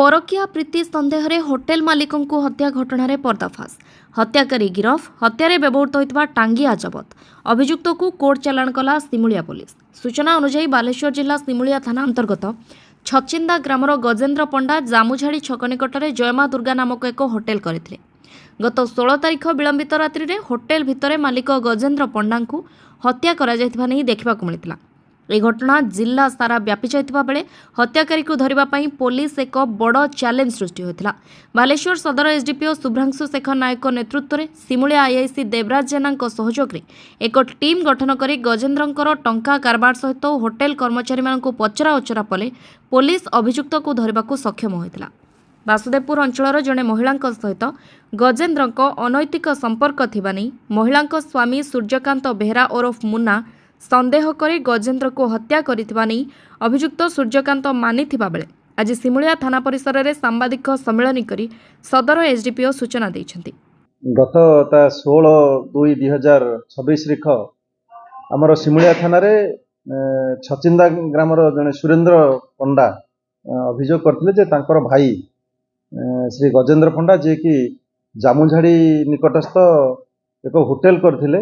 परकिया प्रीति सन्देह होटेल मालिकों को हत्या घटना पर्दाफाश। हत्याकारी गिरफ, हत्यारे व्यवहृत होता टांगिया जबत। अभियुक्त को कोर्ट चालाण कला सिमुलिया पुलिस। सूचना अनुसार बालेश्वर जिला सिमुलिया थाना अंतर्गत छचिंदा ग्रामर गजेन्द्र पंडा जामुझाड़ी छक निकटने जयमा दुर्गा नामक एक होटेल करथिले। गत 16 तारिख विलंबित रात्रि में होटेल भितर मालिक गजेन्द्र पंडा को हत्या करा जायथिबा नहीं देखा मिलता। यह घटना जिला सारा व्यापी जाइतिबा बेले हत्याकारी को धरिबा पई पुलिस एक बड़ चैलेंज सृष्टि होइतिला। बालेश्वर सदर एसडीपीओ शुभ्रांशु शेखर नायक नेतृत्व में सिमुलिया आईआईसी देवराज जेना सहयोग में एक टीम गठन कर गजेन्द्रंकर टंका कारबार सहित होटेल कर्मचारी मानकु पचरा उचरा पले पुलिस अभियुक्त को धरिबा को सक्षम होइतिला। वासुदेवपुर अंचल जड़े महिला सहित गजेन्द्र अनैतिक संपर्क थिबा नहीं महिला स्वामी सूर्यकांत बेहरा ओरफ मुन्ना संदेह करे गजेन्द्र को हत्या करिथिबा नहीं अभियुक्त सूर्यकांत मानिथिबा बेले आज सिमुलिया थाना परिसर में सांबादिक सम्मेलन करी सदर एसडीपीओ सूचना दैछंती। गत 16/2/2026 रिख आमर सिमुलिया थाना रे छचिंदा ग्रामर जने सुरेंद्र पंडा अभियोग करथिले जे तांकर भाई श्री गजेन्द्र पंडा जे कि जामुझाड़ी निकटस्थ एक होटेल करथिले,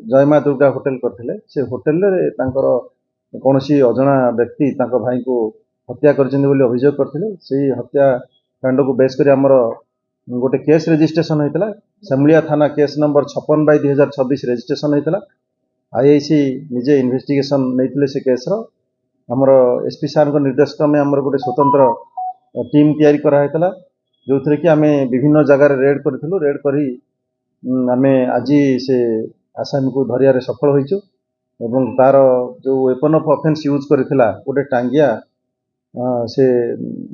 जयमा दुर्गा होटेल करथिले। से होटेल रे तांकर कोनोसी अजଣା व्यक्ति तांको भाई को हत्या करछिन बोली अभियोग करथिले। सेही हत्या कांड को बेस करी हमर गोटे केस रजिस्ट्रेशन होइतला। सिमुलिया थाना केस नंबर 56/2026 रजिस्ट्रेशन होइतला। आईआईसी निजे इन्वेस्टिगेशन नैतिले से केस रो हमर एसपी सार को निर्देश क्रमे हमर गोटे स्वतंत्र टीम तैयारी करा हेतला, जो थरे कि आमे विभिन्न जगह रे रेड करथिलु। रेड करी आमे आज से आसामी को धरिया सफल होइछु एवं तार जो वेपन ऑफ ऑफेंस यूज करथिला गोटे टांगिया से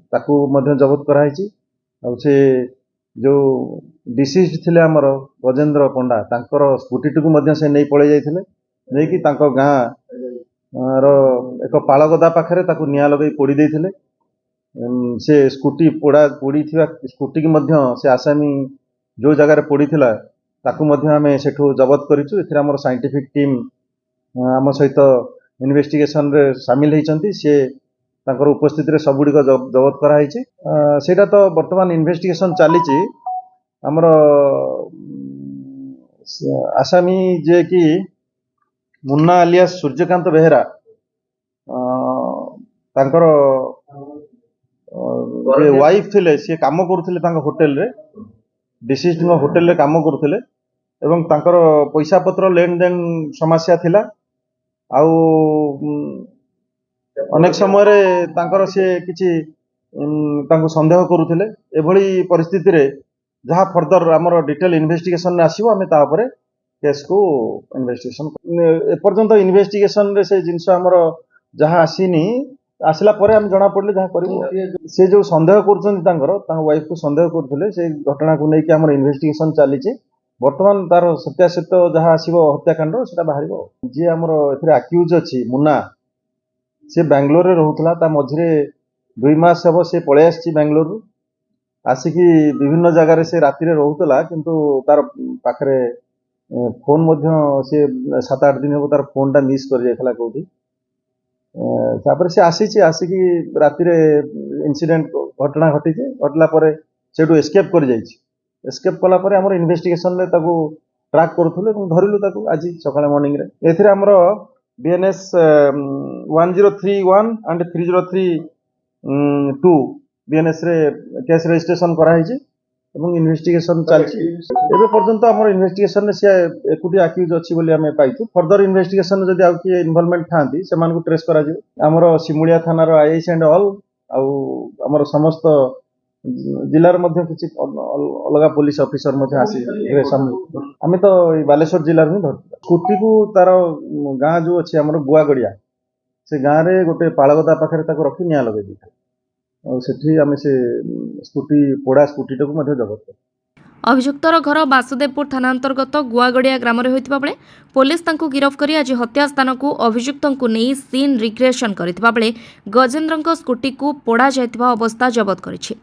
ताकू मध्य जब्त कराइछि। और से जो डिसीज थिले हमर गजेन्द्र पंडा तांकर स्कूटी को मध्य से नहीं पळे जाइथिले, नै कि तांको गां रो एक पाळगदा पाखरे ताकू निया लगै पोड़ी दैथिले। से स्कूटी पोड़ी थिबा स्कूटी की मध्य से आसामी जो जगह रे पोड़ी थिला ताकू मध्य आमे सेठू जब्त करिछु। एथिरा हमर साइंटिफिक टीम आम सहित इन्वेस्टिगेशन रे शामिल होइचंती। से तांकर उपस्थिति रे सबुडी को जब्त करा हिची। सेटा तो वर्तमान इन्वेस्टिगेशन चालीची। हमर आसामी जे कि मुन्ना आलियास सूर्यकांत बेहरा तांकर वाइफ थिले, से काम करुथिले तांकर होटेल रे, डिसीज होटेल रे काम करुथिले एवं तांकर पैसा पत्र लेन देन समस्या थिला। आउ अनेक समय रे तांकर से किछि तांको संदेह करुथिले। एभली परिस्थिति रे जहा फर्दर हमर डिटेल इन्वेस्टिगेशन ने आसीबो हमें ता ऊपर केस को इन्वेस्टिगेशन ए पर्यंत इन्वेस्टिगेशन रे से जिंस हमर जहा आसीनी आसला परे हम जणा पड़ले जहा करिवो। से जो संदेह करछन तांकर तांको वाइफ को संदेह करथिले से घटना को नै कि हमर इन्वेस्टिगेशन चालीची। वर्तमान तार सत्यासत्य जहाँ आसो हत्याकांड से बाहर। जी आमर ए आक्यूज अच्छी मुन्ना, से बेंगलोर रे रोला। ता मझे 2 मास हम से पलि आसी बेंगलोर आसिकी विभिन्न जगार से राति रोला, किंतु तार पाखरे फोन से 7-8 दिन हम तार फोन टा मिस कर जाइला कौटी। तापर से आसिकी राति इनसीडेंट घटना घटी घटला से एस्केप कर जाइए। एस्केप कला परे हमर इन्वेस्टिगेशन रे ताकू ट्रैक करथुले এবং धरिलु ताकू आज सकाळे मॉर्निंग रे। एथिरे हमर बीएनएस 1031 एंड 3032 बीएनएस रे केस रजिस्ट्रेशन करा हिची এবং इन्वेस्टिगेशन चलछि। एबे पर्यंत हमर इन्वेस्टिगेशन रे से एकुटी अक्यूज अछि बोली हमें पाइछु। फर्दर इन्वेस्टिगेशन जदि आउ कि इन्वॉल्वमेंट थांती सेमान को ट्रेस करा जे। हमर सिमुलिया थाना रो आईआईसी एंड ऑल आउ हमर समस्त जिलार मध्य किसी अलग पुलिस ऑफिसर मध्य आसी आम तो बालेश्वर जिलार ही धर। स्कूटी को तार गाँ जो अच्छे आम गुआगड़िया से गाँव में गोटे पाळगदा पाखे रखी निया लगे दी से आम से स्कूटी पोड़ा स्कूटी टाक जबत कर। अभियुक्तर घर वासुदेवपुर थाना अंतर्गत गुआगड़िया ग्राम होता बेले पुलिस तांको गिरफ करी आज हत्या स्थान को अभियुक्त को नहीं सीन रिक्रिएशन करथिबा बेले गजेन्द्र स्कूटी को पोड़ा जाइतिबा अवस्था जबत करिछि।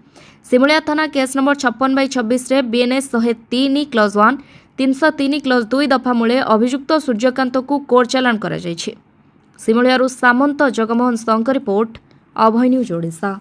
सिमुलिया थाना केस नंबर 56/26 रे बीएनएस 103 क्लज 1 303 क्लज 2 दफा मूले अभियुक्त सूर्यकांत को कोर्ट चालाण करा जाइछि। सिमुलियारू सामंत जगमोहन संघ रिपोर्ट, अभय न्यूज ओडिशा।